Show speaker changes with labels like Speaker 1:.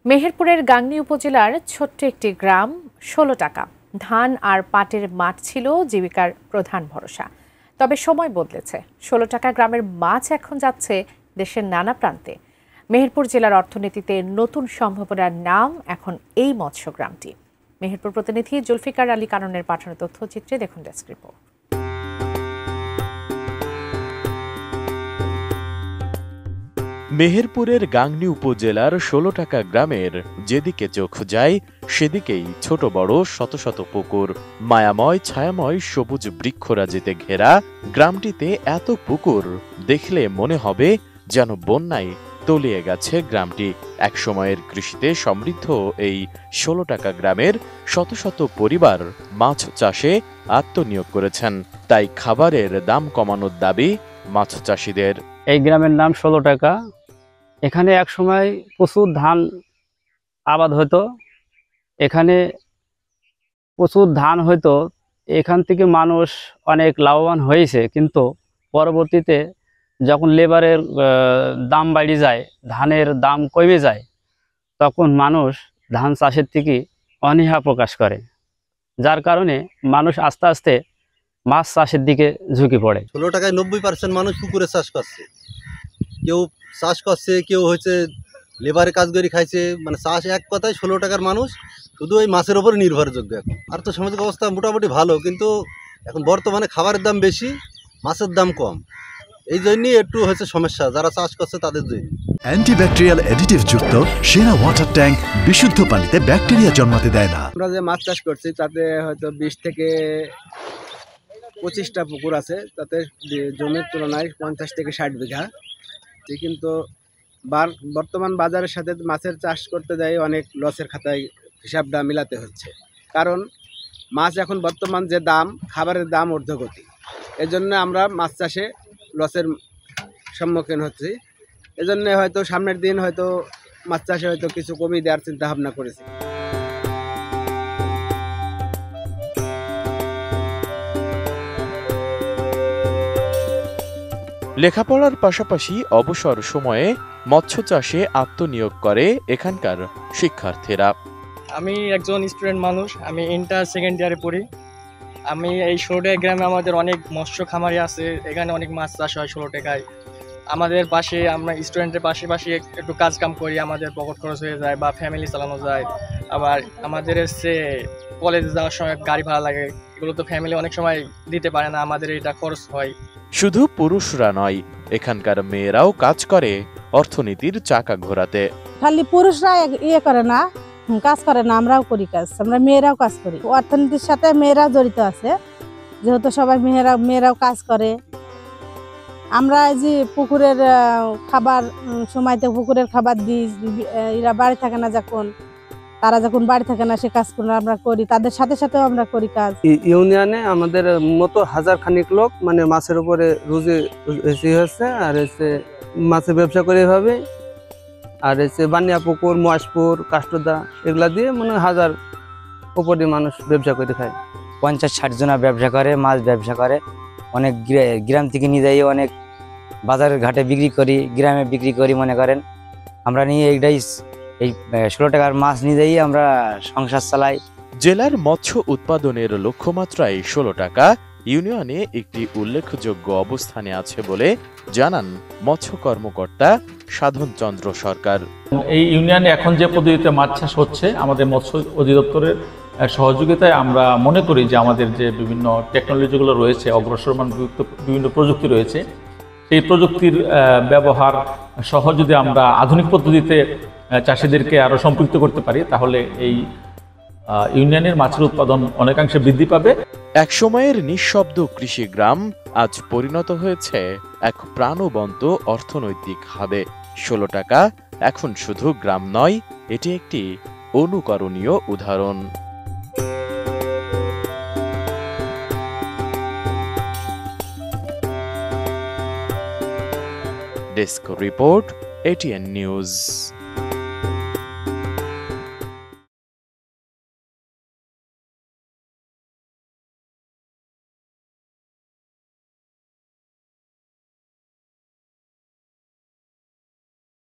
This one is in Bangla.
Speaker 1: মেহেরপুরের গাংনী উপজেলার ছোট্ট একটি গ্রাম ১৬ টাকা। ধান আর পাটের মাঠ ছিল জীবিকার প্রধান ভরসা। তবে সময় বদলেছে। ১৬ টাকা গ্রামের মাছ এখন যাচ্ছে দেশের নানা প্রান্তে। মেহেরপুর জেলার অর্থনীতিতে নতুন সম্ভাবনার নাম এখন এই মৎস্য গ্রামটি। মেহেরপুর প্রতিনিধি জুলফিকার আলী কাননের পাঠানো তথ্যচিত্রে দেখুন ডেস্ক রিপোর্ট।
Speaker 2: মেহেরপুরের গাংনী উপজেলার ১৬ টাকা গ্রামের যেদিকে চোখ যায় সেদিকেই ছোট বড় শত শত পুকুর, মায়াময় ছায়াময় সবুজ বৃক্ষরাজিতে ঘেরা গ্রামটিতে এত পুকুর দেখলে মনে হবে যেন বন্যায় তলিয়ে গেছে গ্রামটি। একসময়ের কৃষিতে সমৃদ্ধ এই ১৬ টাকা গ্রামের শত শত পরিবার মাছ চাষে আত্মনিয়োগ করেছেন। তাই খাবারের দাম কমানোর দাবি মাছ চাষিদের।
Speaker 3: এই গ্রামের নাম ১৬ টাকা। এখানে এক সময় প্রচুর ধান আবাদ হতো, এখানে প্রচুর ধান হতো, এখান থেকে মানুষ অনেক লাভবান হয়েছে। কিন্তু পরবর্তীতে যখন লেবারের দাম বাড়ে যায়, ধানের দাম কমে যায়, তখন মানুষ ধান চাষের থেকে অনীহা প্রকাশ করে, যার কারণে মানুষ আস্তে আস্তে মাছ চাষের দিকে ঝুঁকে পড়ে।
Speaker 4: ১৬ টাকায় ৯০% মানুষ পুকুরে চাষ করছে। কেউ চাষ করছে, কেউ হচ্ছে লেবারে কাজ করে খাইছে। মানে চাষ এক কথায় ১৬ টাকার মানুষ শুধু ওই মাছের ওপরে নির্ভরযোগ্য। এখন আর তো সামাজিক অবস্থা মোটামুটি ভালো, কিন্তু এখন বর্তমানে খাবারের দাম বেশি, মাছের দাম কম। এই জন্যই একটু হচ্ছে সমস্যা যারা চাষ করছে তাদের জন্য।
Speaker 5: অ্যান্টিব্যাকটেরিয়াল অ্যাডিটিভ যুক্ত সেরা ওয়াটার ট্যাঙ্ক বিশুদ্ধ পানিতে ব্যাকটেরিয়া জন্মাতে দেয় না।
Speaker 6: আমরা যে মাছ চাষ করছি তাতে হয়তো ২০ থেকে ২৫টা পুকুর আছে, তাতে জমির তুলনায় ৫০ থেকে ৬০ বিঘা। কিন্তু বর্তমান বাজারের সাথে মাছের চাষ করতে যাই অনেক লসের খাতায় হিসাবটা মিলাতে হচ্ছে। কারণ মাছ এখন বর্তমান যে দাম, খাবারের দাম ঊর্ধ্বগতি। এজন্য আমরা মাছ চাষে লসের সম্মুখীন হচ্ছি। এজন্য হয়তো সামনের দিন হয়তো মাছ চাষে হয়তো কিছু কমিয়ে দেওয়ার চিন্তা ভাবনা করেছি।
Speaker 2: লেখাপড়ার পাশাপাশি অবসর সময়ে মৎস্য চাষে আত্মনিয়োগ করে এখানকার শিক্ষার্থীরা।
Speaker 7: আমি একজন স্টুডেন্ট মানুষ, আমি ইন্টার সেকেন্ড ইয়ারে পড়ি। আমি এই ১৬ টাকা গ্রামে আমাদের অনেক মৎস্য খামারি আছে, এখানে অনেক মাছ চাষ হয় ১৬ টাকায়। আমাদের পাশে আমরা স্টুডেন্টের পাশাপাশি একটু কাজ কাম করি, আমাদের পকেট খরচ হয়ে যায় বা ফ্যামিলি চালানো যায়। আবার আমাদের এসে কলেজে যাওয়ার সময় গাড়ি ভাড়া লাগে, এগুলো তো ফ্যামিলি অনেক সময় দিতে পারে না, আমাদের এটা খরচ হয়।
Speaker 2: শুধু পুরুষরা নয়, এখানকার মেয়েরাও কাজ করে অর্থনীতির চাকা ঘোরাতে।
Speaker 8: খালি পুরুষরা করে না, কাজ করে না, আমরাও করি কাজ, আমরা মেয়েরাও কাজ করি। অর্থনীতির সাথে মেয়েরাও জড়িত আছে, যেহেতু সবাই মেয়েরাও কাজ করে। আমরা এই যে পুকুরের খাবার সময়তে পুকুরের খাবার দিই, এরা বাড়ি থাকে না, তারা যখন বাড়ি থাকে না সে কাজ আমরা করি, তাদের সাথে সাথেও আমরা করি কাজ।
Speaker 6: ইউনিয়নে আমাদের মতো ১০০০ খানিক লোক মানে মাছের উপরে রুজি হচ্ছে, আর হচ্ছে মাছের ব্যবসা করে এভাবে। আর হচ্ছে বানিয়া পুকুর, মহেশপুর, কাষ্টদা এগুলা দিয়ে মনে হয় ১০০০ উপরে মানুষ ব্যবসা করে খায়।
Speaker 9: ৫০-৬০ জনা ব্যবসা করে, মাছ ব্যবসা করে। অনেক গ্রাম থেকে নিয়ে যাই, অনেক বাজারের ঘাটে বিক্রি করি, গ্রামে বিক্রি করি। মনে করেন আমরা নিয়ে এই ১৬ টাকার মাছ নিয়ে যাই, আমরা সংসার চালাই।
Speaker 2: জেলার মৎস্য উৎপাদনের লক্ষ্যমাত্রায় ১৬ টাকা ইউনিয়নে একটি উল্লেখযোগ্য অবস্থানে আছে বলে জানান মৎস্য কর্মকর্তা সাধন চন্দ্র সরকার।
Speaker 10: এই ইউনিয়নে এখন যে পদ্ধতিতে মাছ চাষ হচ্ছে, আমাদের মৎস্য অধিদপ্তরের সহযোগিতায় আমরা মনে করি যে আমাদের যে বিভিন্ন টেকনোলজিগুলো রয়েছে, অগ্রসরমানযুক্ত বিভিন্ন প্রযুক্তি রয়েছে, সেই প্রযুক্তির ব্যবহার সহ যদি আমরা আধুনিক পদ্ধতিতে চাষিদেরকে আরও সম্পৃক্ত করতে পারি, তাহলে এই ইউনিয়নের মাছের উৎপাদন অনেকাংশে বৃদ্ধি পাবে।
Speaker 2: এক সময়ের নিঃশব্দ কৃষি গ্রাম আজ পরিণত হয়েছে এক প্রাণবন্ত অর্থনৈতিক হাবে। ১৬ টাকা এখন শুধু গ্রাম নয়, এটি একটি অনুকরণীয় উদাহরণ। Desk report, ATN news.